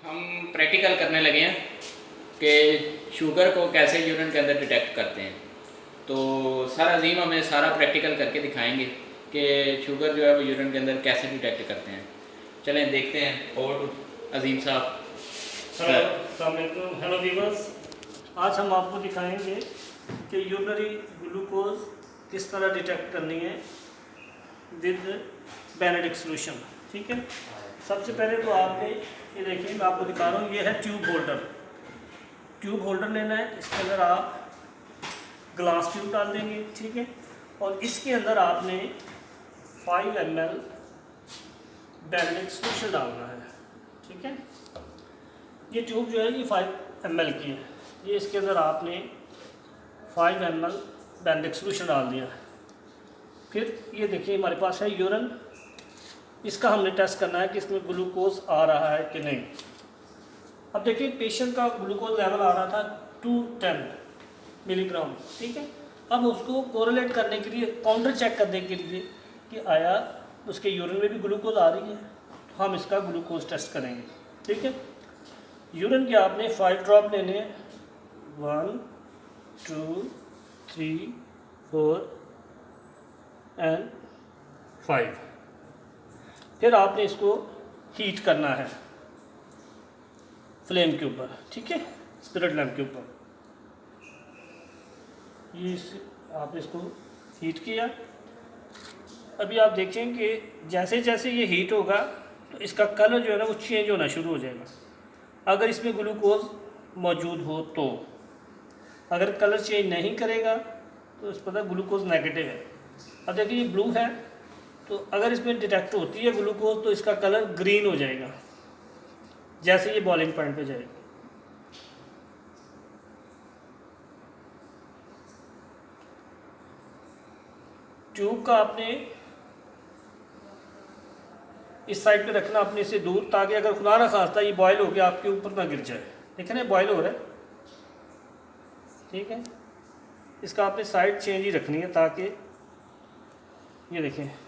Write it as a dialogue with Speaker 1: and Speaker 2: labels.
Speaker 1: हम प्रैक्टिकल करने लगे हैं कि शुगर को कैसे यूरिन के अंदर डिटेक्ट करते हैं। तो सर अजीम हमें सारा प्रैक्टिकल करके दिखाएंगे कि शुगर जो है वो यूरिन के अंदर कैसे डिटेक्ट करते हैं। चलें देखते हैं। और अजीम साहब।
Speaker 2: हेलो व्यूअर्स, आज हम आपको दिखाएंगे कि यूरिनरी ग्लूकोज किस तरह डिटेक्ट करनी है विद बेनेडिक्ट सॉल्यूशन। ठीक है, सबसे पहले तो आपने ये देखिए, मैं आपको दिखा रहा हूँ, ये है ट्यूब होल्डर। ट्यूब होल्डर लेना है, इसके अंदर आप ग्लास ट्यूब डाल देंगे। ठीक है, और इसके अंदर आपने 5 ml बेनेडिक्ट सॉल्यूशन डालना है। ठीक है, ये ट्यूब जो है ये 5 ml की है। ये इसके अंदर आपने 5 ml बेनेडिक्ट सॉल्यूशन डाल दिया। फिर ये देखिए हमारे पास है यूरिन, इसका हमने टेस्ट करना है कि इसमें ग्लूकोज आ रहा है कि नहीं। अब देखिए पेशेंट का ग्लूकोज लेवल आ रहा था 210 मिलीग्राम। ठीक है, अब उसको कोरिलेट करने के लिए, काउंटर चेक करने के लिए कि आया उसके यूरिन में भी ग्लूकोज आ रही है, तो हम इसका ग्लूकोज टेस्ट करेंगे। ठीक है, यूरिन के आपने 5 ड्रॉप लेने हैं, 1 2 3 4 एंड 5। फिर आपने इसको हीट करना है फ्लेम के ऊपर। ठीक है, स्पिरिट लैम्प के ऊपर ये आपने इसको हीट किया। अभी आप देखें कि जैसे जैसे ये हीट होगा तो इसका कलर जो है ना वो चेंज होना शुरू हो जाएगा। अगर इसमें ग्लूकोज मौजूद हो तो, अगर कलर चेंज नहीं करेगा तो इस पर ग्लूकोज नेगेटिव है। अब देखिए ये ब्लू है, तो अगर इसमें डिटेक्ट होती है ग्लूकोज तो इसका कलर ग्रीन हो जाएगा जैसे ये बॉइलिंग पॉइंट पे जाएगा। ट्यूब का आपने इस साइड पे रखना अपने से दूर, ताकि अगर खुदा ना खास्ता ये बॉयल हो गया आपके ऊपर ना गिर जाए। देखें ना बॉयल हो रहा है। ठीक है, इसका आपने साइड चेंज ही रखनी है ताकि ये देखें